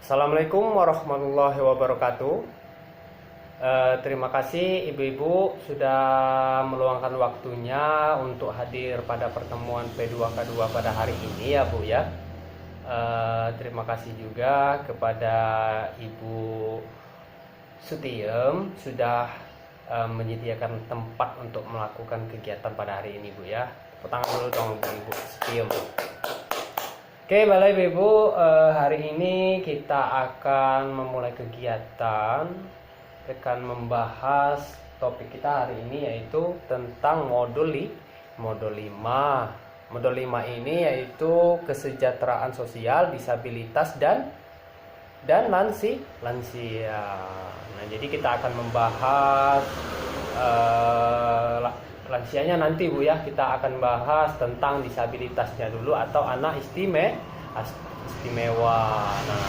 Assalamualaikum warahmatullahi wabarakatuh. Terima kasih ibu-ibu sudah meluangkan waktunya untuk hadir pada pertemuan P2K2 pada hari ini ya Bu ya. Terima kasih juga kepada Ibu Sutiem sudah menyediakan tempat untuk melakukan kegiatan pada hari ini Bu ya. Tepuk tangan dulu dong Ibu Sutiem. Oke, Bapak Ibu, hari ini kita akan memulai kegiatan, akan membahas topik kita hari ini yaitu tentang modul 5. Modul 5 ini yaitu kesejahteraan sosial, disabilitas dan lansia. Nah, jadi kita akan membahas lansianya nanti Bu ya. Kita akan bahas tentang disabilitasnya dulu atau anak istimewa. Nah,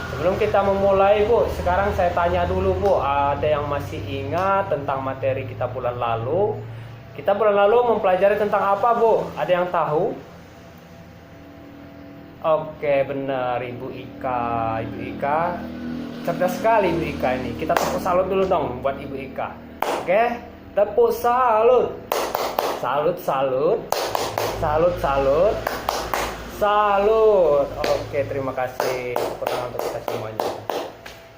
sebelum kita memulai Bu, sekarang saya tanya dulu Bu, ada yang masih ingat tentang materi kita bulan lalu? Kita bulan lalu mempelajari tentang apa Bu? Ada yang tahu? Oke, benar Ibu Ika. Ibu Ika cerdas sekali Ibu Ika ini. Kita tepuk salut dulu dong buat Ibu Ika. Oke, tepuk salut. Salut. Oke, terima kasih. Tepuk tangan untuk kita semuanya.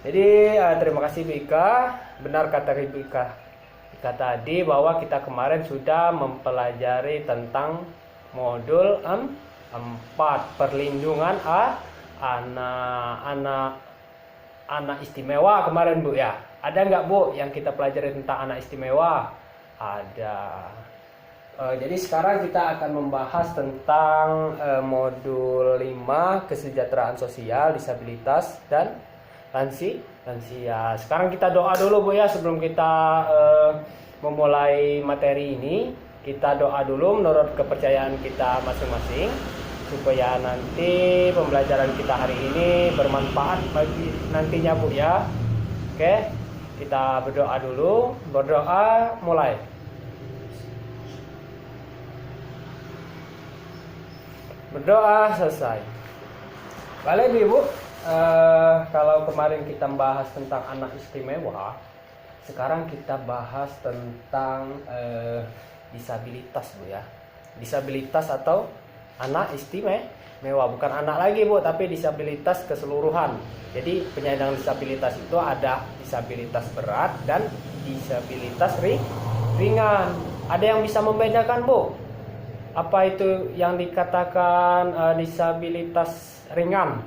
Jadi terima kasih Ibu Ika. Benar kata Ibu Ika tadi bahwa kita kemarin sudah mempelajari tentang modul 4 perlindungan anak istimewa kemarin Bu ya. Ada nggak Bu yang kita pelajari tentang anak istimewa? Ada. Jadi sekarang kita akan membahas tentang modul 5 kesejahteraan sosial, disabilitas dan lansia. Sekarang kita doa dulu Bu ya sebelum kita memulai materi ini. Kita doa dulu menurut kepercayaan kita masing-masing supaya nanti pembelajaran kita hari ini bermanfaat bagi nantinya Bu ya. Oke, kita berdoa dulu. Berdoa mulai. Berdoa selesai. Balik Ibu, kalau kemarin kita bahas tentang anak istimewa, sekarang kita bahas tentang disabilitas Bu ya. Disabilitas atau anak istimewa, bukan anak lagi Bu, tapi disabilitas keseluruhan. Jadi penyandang disabilitas itu ada disabilitas berat dan disabilitas ringan. Ada yang bisa membedakan Bu? Apa itu yang dikatakan disabilitas ringan?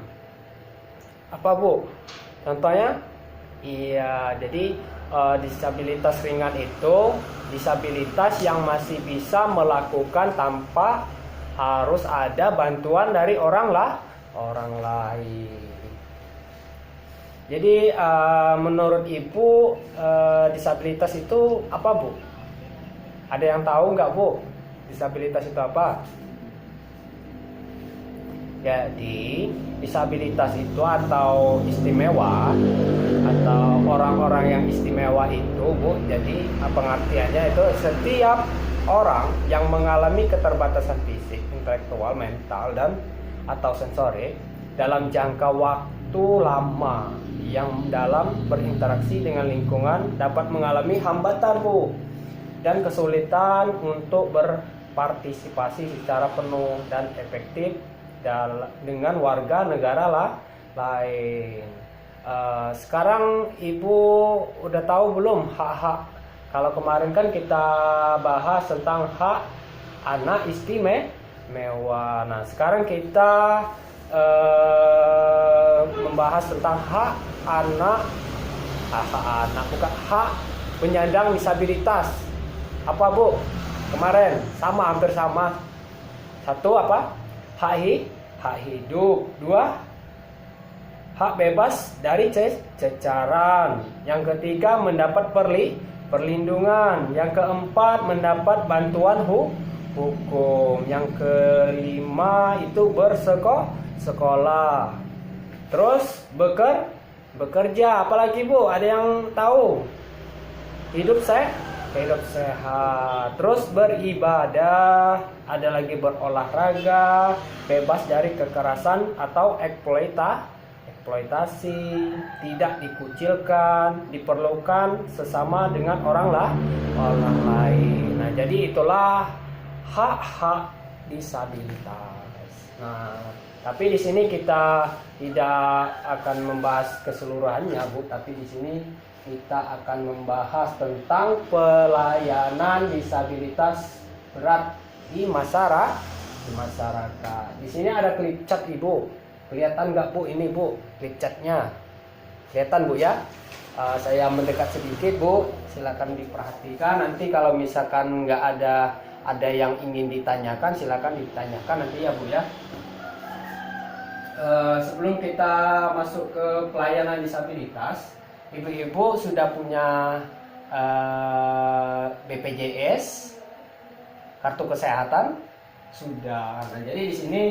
Apa Bu? Contohnya? Iya, jadi disabilitas ringan itu disabilitas yang masih bisa melakukan tanpa harus ada bantuan dari orang lain. Jadi menurut Ibu disabilitas itu apa Bu? Ada yang tahu nggak Bu? Disabilitas itu apa? Jadi disabilitas itu atau istimewa atau orang-orang yang istimewa itu Bu, jadi pengertiannya itu setiap orang yang mengalami keterbatasan fisik, intelektual, mental dan atau sensorik dalam jangka waktu lama yang dalam berinteraksi dengan lingkungan dapat mengalami hambatan Bu dan kesulitan untuk berpartisipasi secara penuh dan efektif dengan warga negara lain. Sekarang Ibu udah tahu belum hak-hak? Kalau kemarin kan kita bahas tentang hak anak istimewa. Nah, sekarang kita membahas tentang hak anak bukan hak penyandang disabilitas. Apa Bu? Kemarin sama, hampir sama. Satu apa? Hak hidup. Dua, hak bebas dari cacaran. Yang ketiga, mendapat perlindungan. Yang keempat, mendapat bantuan hukum. Yang kelima itu bersekolah. Terus bekerja. Apalagi Bu? Ada yang tahu? Hidup sehat, terus beribadah, ada lagi berolahraga, bebas dari kekerasan atau eksploitasi, eksploitasi, tidak dikucilkan, diperlukan sesama dengan orang lain. Nah, jadi itulah hak-hak disabilitas. Nah, tapi di sini kita tidak akan membahas keseluruhannya, Bu, tapi di sini kita akan membahas tentang pelayanan disabilitas berat di masyarakat. Di sini ada klip chat, Ibu. Kelihatan nggak, Bu? Ini, Bu, klip chatnya. Kelihatan, Bu, ya? Saya mendekat sedikit, Bu. Silakan diperhatikan. Nanti kalau misalkan nggak ada yang ingin ditanyakan, silakan ditanyakan nanti ya, Bu, ya. Sebelum kita masuk ke pelayanan disabilitas, Ibu-ibu sudah punya BPJS, kartu kesehatan sudah. Nah, jadi di sini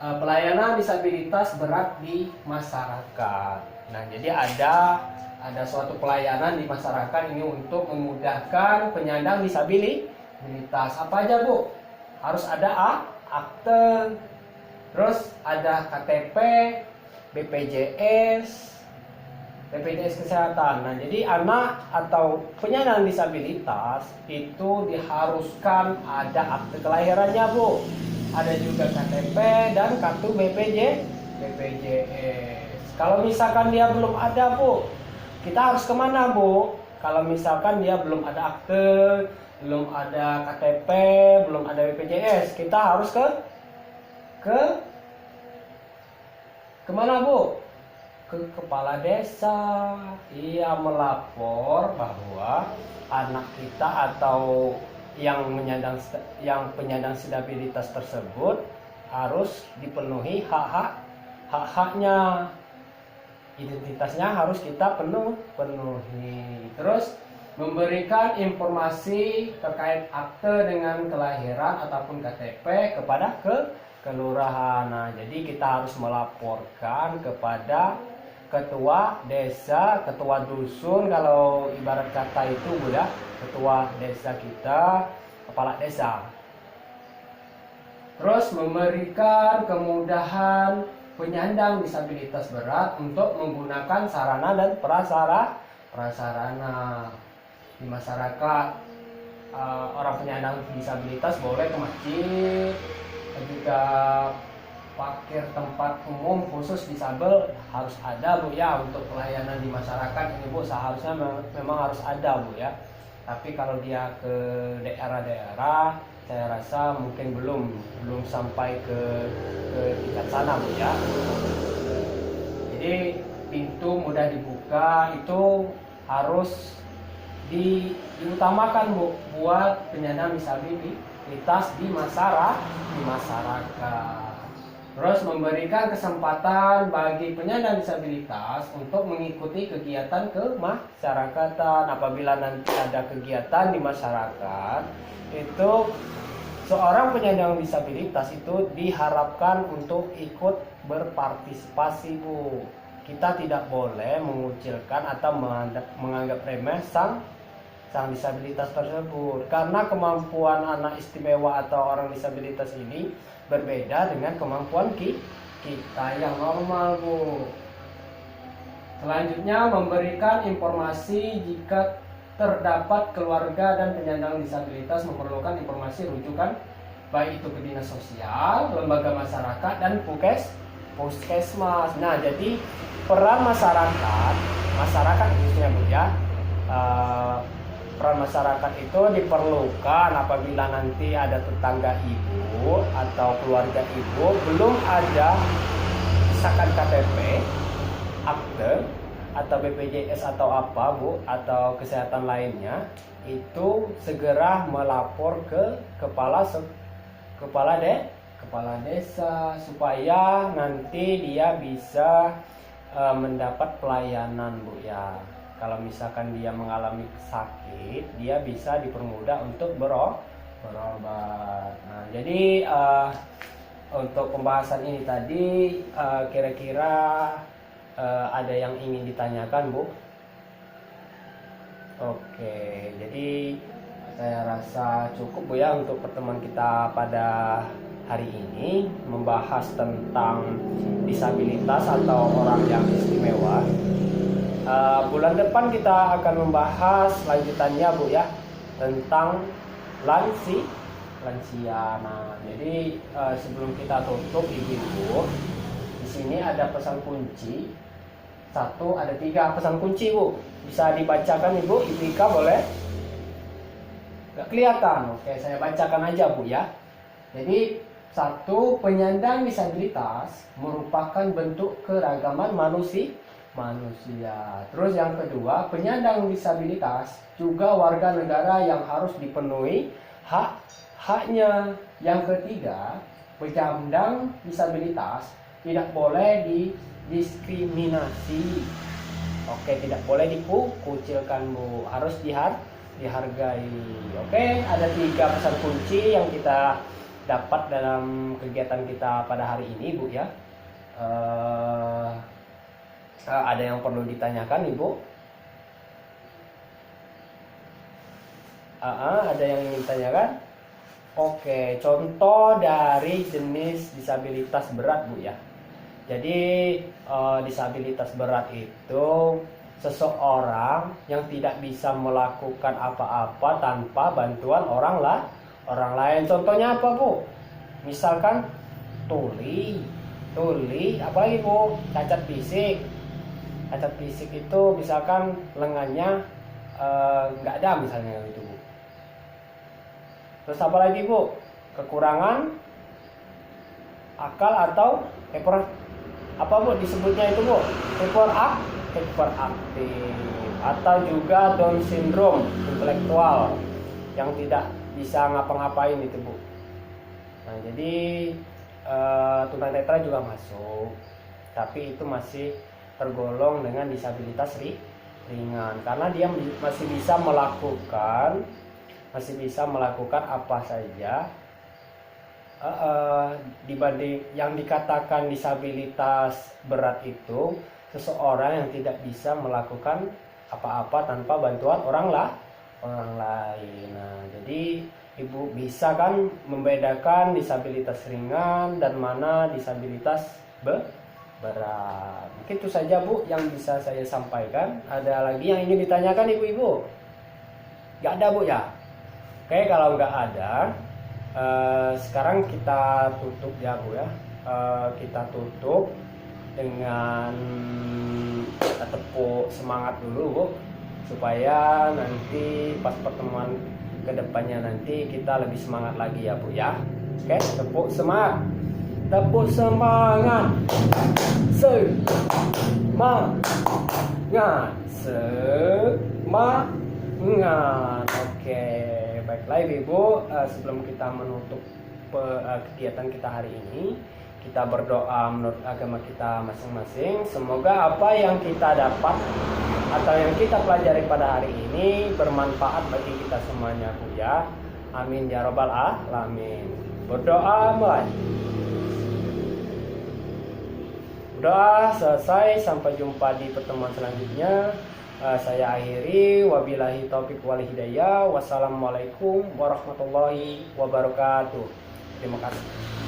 pelayanan disabilitas berat di masyarakat. Nah, jadi ada suatu pelayanan di masyarakat ini untuk memudahkan penyandang disabilitas. Apa aja, Bu? Harus ada akte, terus ada KTP, BPJS kesehatan. Nah, jadi anak atau penyandang disabilitas itu diharuskan ada akte kelahirannya, Bu. Ada juga KTP dan kartu BPJS. Kalau misalkan dia belum ada, Bu, kita harus kemana, Bu? Kalau misalkan dia belum ada akte, belum ada KTP, belum ada BPJS, kita harus kemana, Bu? Ke kepala desa. Ia melapor bahwa anak kita atau yang penyandang disabilitas tersebut harus dipenuhi hak-haknya. Identitasnya harus kita penuhi. Terus memberikan informasi terkait akte dengan kelahiran ataupun KTP kepada kelurahan. Nah, jadi kita harus melaporkan kepada ketua desa, ketua dusun, kalau ibarat kata itu, Bu, ya, ketua desa kita, kepala desa. Terus memberikan kemudahan penyandang disabilitas berat untuk menggunakan sarana dan prasarana di masyarakat. Orang penyandang disabilitas boleh ke masjid, juga parkir tempat umum khusus disabel harus ada, Bu, ya, untuk pelayanan di masyarakat ini, Bu, seharusnya memang harus ada, Bu, ya. Tapi kalau dia ke daerah-daerah, saya rasa mungkin belum sampai ke tingkat sana, Bu, ya. Jadi pintu mudah dibuka itu harus diutamakan, Bu, buat penyandang disabilitas di masyarakat. Terus memberikan kesempatan bagi penyandang disabilitas untuk mengikuti kegiatan kemasyarakatan. Apabila nanti ada kegiatan di masyarakat, itu seorang penyandang disabilitas itu diharapkan untuk ikut berpartisipasi, Bu. Kita tidak boleh mengucilkan atau menganggap remeh sang disabilitas tersebut, karena kemampuan anak istimewa atau orang disabilitas ini berbeda dengan kemampuan kita yang normal, Bu. Selanjutnya memberikan informasi jika terdapat keluarga dan penyandang disabilitas memerlukan informasi rujukan, baik itu ke dinas sosial, lembaga masyarakat, dan puskesmas. Nah, jadi peran masyarakat khususnya, Bu, ya, peran masyarakat itu diperlukan apabila nanti ada tetangga ibu atau keluarga ibu belum ada misalkan KTP, akte, atau BPJS atau apa, Bu, atau kesehatan lainnya, itu segera melapor ke kepala desa supaya nanti dia bisa mendapat pelayanan, Bu, ya. Kalau misalkan dia mengalami sakit, dia bisa dipermudah untuk berobat. Nah, jadi untuk pembahasan ini tadi kira-kira ada yang ingin ditanyakan, Bu? Oke, jadi saya rasa cukup, Bu, ya, untuk pertemuan kita pada hari ini membahas tentang disabilitas atau orang yang istimewa. Bulan depan kita akan membahas lanjutannya Bu ya, tentang lansia. Nah, jadi sebelum kita tutup ibu-ibu, di sini ada pesan kunci. Ada 3 pesan kunci Bu. Bisa dibacakan Ibu Ika boleh? Gak kelihatan. Oke, saya bacakan aja Bu ya. Jadi 1, penyandang disabilitas merupakan bentuk keragaman manusia. Terus yang kedua, penyandang disabilitas juga warga negara yang harus dipenuhi haknya. Yang ketiga, penyandang disabilitas tidak boleh didiskriminasi. Oke, tidak boleh dikucilkan Bu, harus dihargai. Oke, ada 3 pesan kunci yang kita dapat dalam kegiatan kita pada hari ini Bu ya. Ada yang perlu ditanyakan Ibu? Ada yang ingin ditanyakan? Oke, contoh dari jenis disabilitas berat Bu ya. Jadi disabilitas berat itu seseorang yang tidak bisa melakukan apa-apa tanpa bantuan orang lain. Contohnya apa Bu? Misalkan tuli, apalagi Bu? Cacat fisik. Cacat fisik itu misalkan lengannya nggak ada misalnya gitu Bu. Terus apa lagi Bu? Kekurangan akal atau apa Bu disebutnya itu Bu? Hiperaktif, atau juga Down syndrome intelektual yang tidak bisa ngapa-ngapain itu Bu. Nah, jadi tunanetra juga masuk, tapi itu masih tergolong dengan disabilitas ringan karena dia masih bisa melakukan apa saja. Dibanding yang dikatakan disabilitas berat itu seseorang yang tidak bisa melakukan apa-apa tanpa bantuan orang lain. Nah, jadi Ibu bisa kan membedakan disabilitas ringan dan mana disabilitas berat. Mungkin itu saja Bu yang bisa saya sampaikan. Ada lagi yang ingin ditanyakan ibu-ibu? Gak ada Bu ya? Oke, kalau nggak ada, sekarang kita tutup ya Bu ya. Kita tutup dengan tepuk semangat dulu Bu, supaya nanti pas pertemuan kedepannya nanti kita lebih semangat lagi ya Bu ya. Oke, tepuk semangat. Semangat. Oke, baiklah Ibu, sebelum kita menutup kegiatan kita hari ini, kita berdoa menurut agama kita masing-masing. Semoga apa yang kita dapat atau yang kita pelajari pada hari ini bermanfaat bagi kita semuanya Bu ya. Amin ya robbal alamin. Berdoa mulai. Doa selesai, sampai jumpa di pertemuan selanjutnya. Saya akhiri, wabillahi taufiq wal hidayah. Wassalamualaikum warahmatullahi wabarakatuh. Terima kasih.